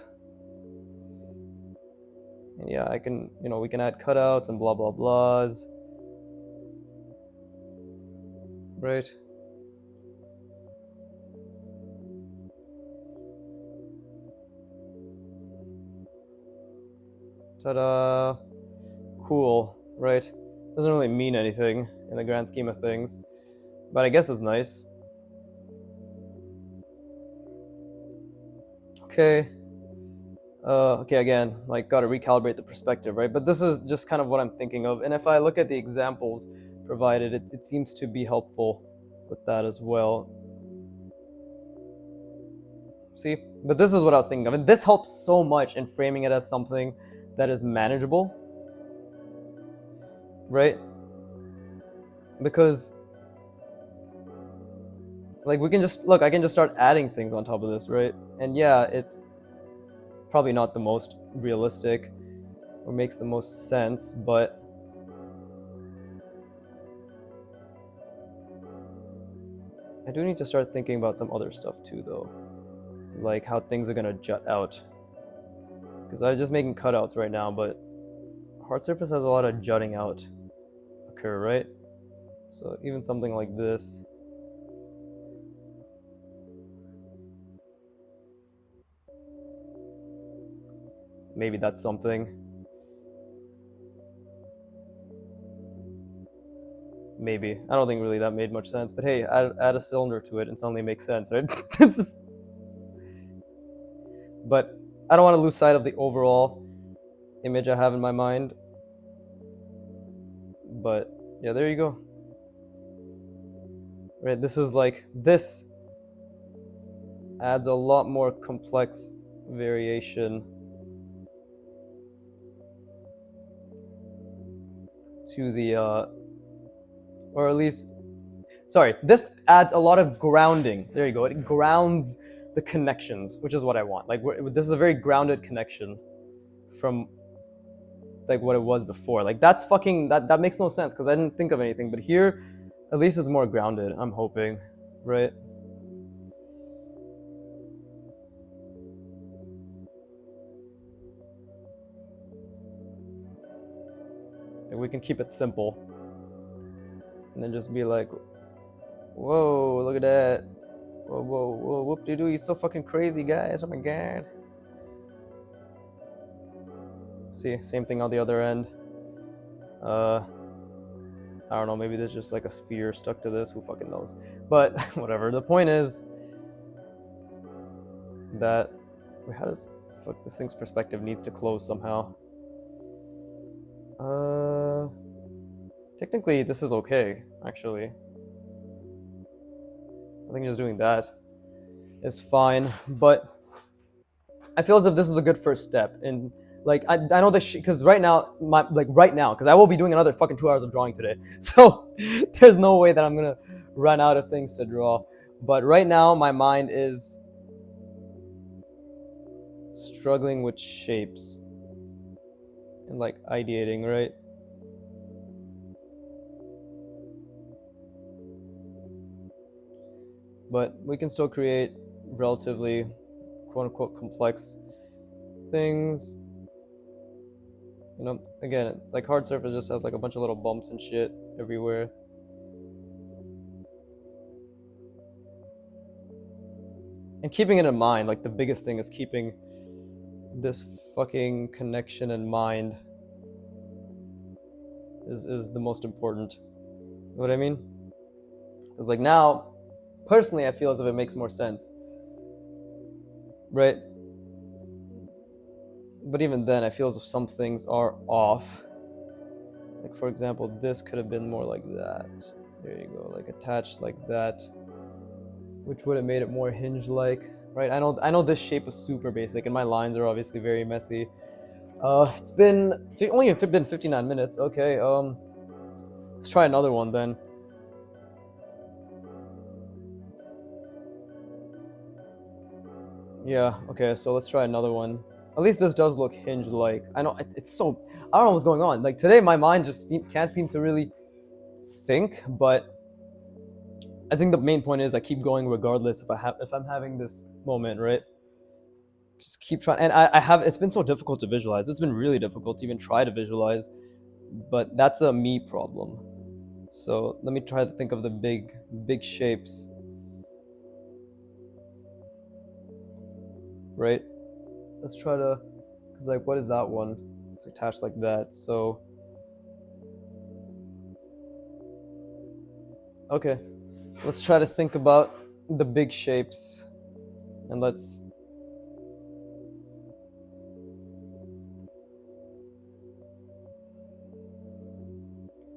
And yeah, I can, we can add cutouts and blah blah blahs, right? Ta-da! Cool, right? Doesn't really mean anything in the grand scheme of things, but I guess it's nice. Okay. Okay, again, like, gotta recalibrate the perspective, right? But this is just kind of what I'm thinking of. And if I look at the examples provided, it seems to be helpful with that as well. See? But this is what I was thinking of. And this helps so much in framing it as something that is manageable, right? Because, like, we can just, look, I can just start adding things on top of this, right? And yeah, it's probably not the most realistic or makes the most sense, but I do need to start thinking about some other stuff too, though. Like how things are gonna jut out. Because I was just making cutouts right now, but hard surface has a lot of jutting out occur, right? So even something like this. Maybe that's something. Maybe. I don't think really that made much sense, but hey, add a cylinder to it and suddenly it makes sense, right? But I don't want to lose sight of the overall image I have in my mind. But yeah, there you go. Right, this is like, this adds a lot more complex variation to the, or at least, sorry, this adds a lot of grounding. There you go. It grounds the connections, which is what I want. Like, this is a very grounded connection from like what it was before. Like, that's fucking, that makes no sense because I didn't think of anything. But here, at least it's more grounded, I'm hoping, right? Like, we can keep it simple and then just be like, whoa, look at that. Whoa, whoa, whoa, whoop-de-doo, you're so fucking crazy, guys. Oh my god. See, same thing on the other end. I don't know, maybe there's just like a sphere stuck to this, who fucking knows. But whatever, the point is that, wait, how does, fuck, this thing's perspective needs to close somehow. Technically this is okay, actually. I think just doing that is fine, but I feel as if this is a good first step. And like, I know this because right now, because I will be doing another fucking 2 hours of drawing today. So there's no way that I'm gonna run out of things to draw. But right now, my mind is struggling with shapes and like ideating, right? But we can still create relatively quote-unquote complex things. You know, again, like hard surface just has like a bunch of little bumps and shit everywhere. And keeping it in mind, like the biggest thing is keeping this fucking connection in mind is the most important. You know what I mean? Because like now, personally, I feel as if it makes more sense, right? But even then, I feel as if some things are off. Like for example, this could have been more like that. There you go, like attached like that, which would have made it more hinge-like, right? I know this shape is super basic, and my lines are obviously very messy. It's been only been 59 minutes. Okay, let's try another one then. Yeah, okay, so let's try another one. At least this does look hinge-like. I know it's so, I don't know what's going on. Like today, my mind just can't seem to really think, but I think the main point is I keep going regardless if I'm having this moment, right? Just keep trying, and I have, it's been so difficult to visualize. It's been really difficult to even try to visualize, but that's a me problem. So let me try to think of the big shapes, right? Let's try to, because like, what is that one? It's attached like that. So Okay, let's try to think about the big shapes, and let's.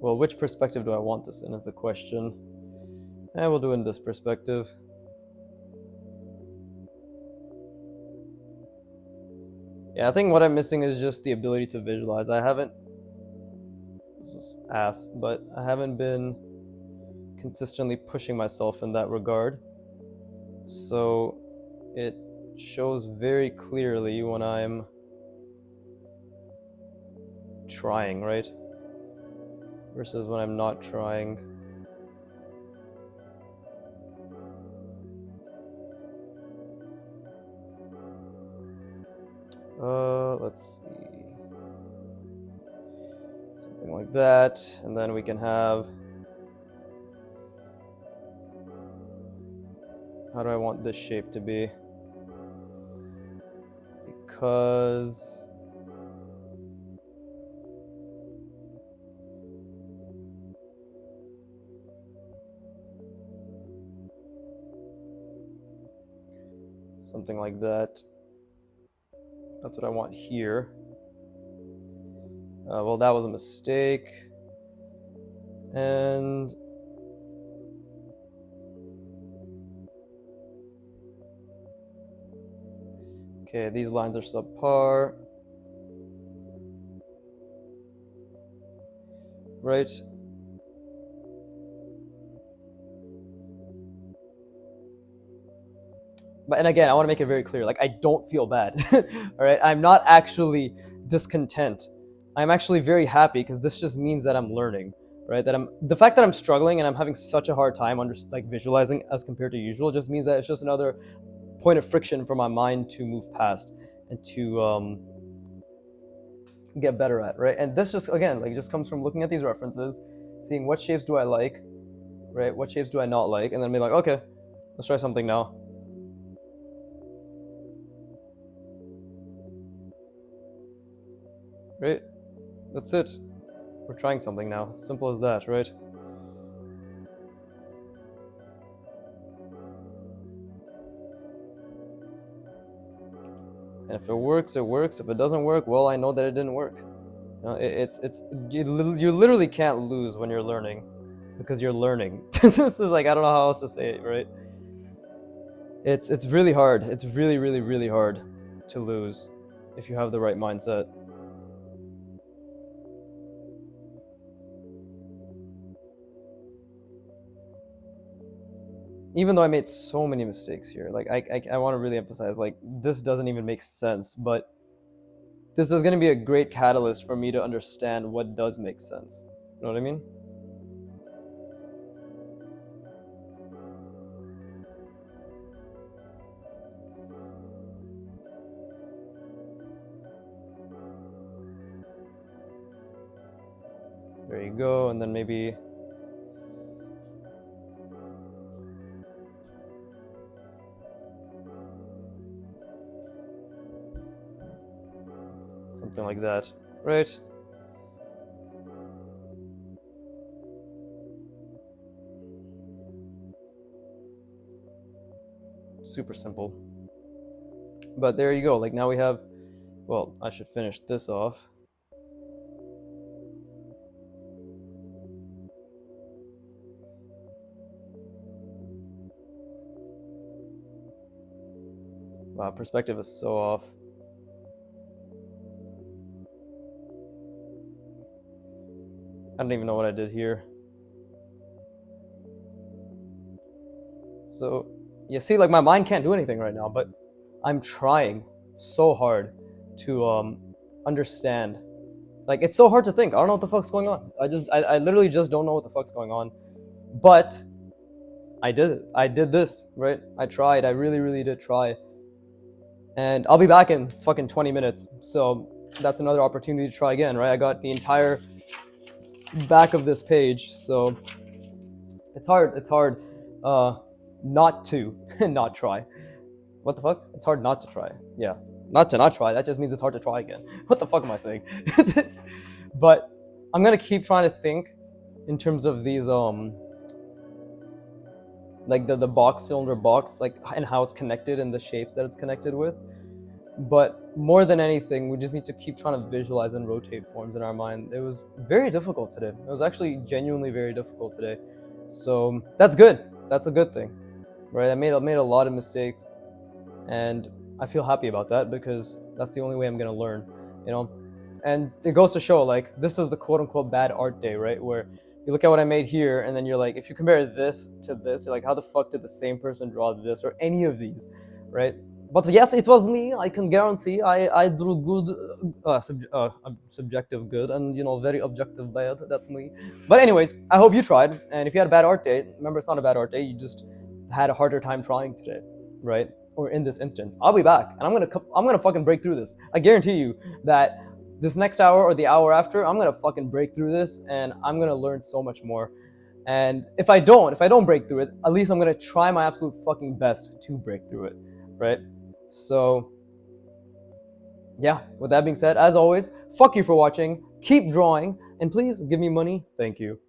Well, which perspective do I want this in is the question. And we'll do it in this perspective. Yeah, I think what I'm missing is just the ability to visualize. I haven't. This is ass, but I haven't been consistently pushing myself in that regard. So it shows very clearly when I'm trying, right? Versus when I'm not trying. Let's see. Something like that. And then we can have. How do I want this shape to be? Because. Something like that. That's what I want here. Well, that was a mistake. And okay, these lines are subpar. Right? But and again, I want to make it very clear. Like, I don't feel bad. All right, I'm not actually discontent. I'm actually very happy because this just means that I'm learning. Right? That the fact that I'm struggling and I'm having such a hard time like visualizing as compared to usual just means that it's just another point of friction for my mind to move past and to get better at. Right? And this just again like just comes from looking at these references, seeing what shapes do I like, right? What shapes do I not like, and then be like, okay, let's try something now. Right? That's it. We're trying something now. Simple as that, right? And if it works, it works. If it doesn't work, well, I know that it didn't work. You know, you literally can't lose when you're learning, because you're learning. This is like, I don't know how else to say it, right? It's really hard. It's really, really, really hard to lose if you have the right mindset. Even though I made so many mistakes here, like I want to really emphasize, like, this doesn't even make sense, but this is going to be a great catalyst for me to understand what does make sense. You know what I mean? There you go, and then maybe something like that, right? Super simple. But there you go. Like, now we have, well, I should finish this off. Wow, perspective is so off. I don't even know what I did here. So, you see, like, my mind can't do anything right now, but I'm trying so hard to understand. Like, it's so hard to think. I don't know what the fuck's going on. I literally just don't know what the fuck's going on. But I did it. I did this, right? I tried. I really, really did try. And I'll be back in fucking 20 minutes. So that's another opportunity to try again, right? I got the entire back of this page. So it's hard. It's hard not to not try. What the fuck? It's hard not to try. Yeah. Not to not try. That just means it's hard to try again. What the fuck am I saying? But I'm going to keep trying to think in terms of these like the box, cylinder box, like, and how it's connected and the shapes that it's connected with. But more than anything, we just need to keep trying to visualize and rotate forms in our mind. It was very difficult today. It was actually genuinely very difficult today. So that's good. That's a good thing, right? I made a lot of mistakes, and I feel happy about that because that's the only way I'm gonna learn, you know. And it goes to show, like, this is the quote unquote bad art day, right? Where you look at what I made here, and then you're like, if you compare this to this, you're like, how the fuck did the same person draw this or any of these, right? But yes, it was me. I can guarantee I drew good, subjective good, and, you know, very objective bad. That's me. But anyways, I hope you tried. And if you had a bad art day, remember, it's not a bad art day. You just had a harder time trying today, right? Or in this instance, I'll be back, and I'm gonna fucking break through this. I guarantee you that this next hour or the hour after, I'm gonna fucking break through this, and I'm gonna learn so much more. And if I don't break through it, at least I'm gonna try my absolute fucking best to break through it, right? So, yeah, with that being said, as always, fuck you for watching, keep drawing, and please give me money. Thank you.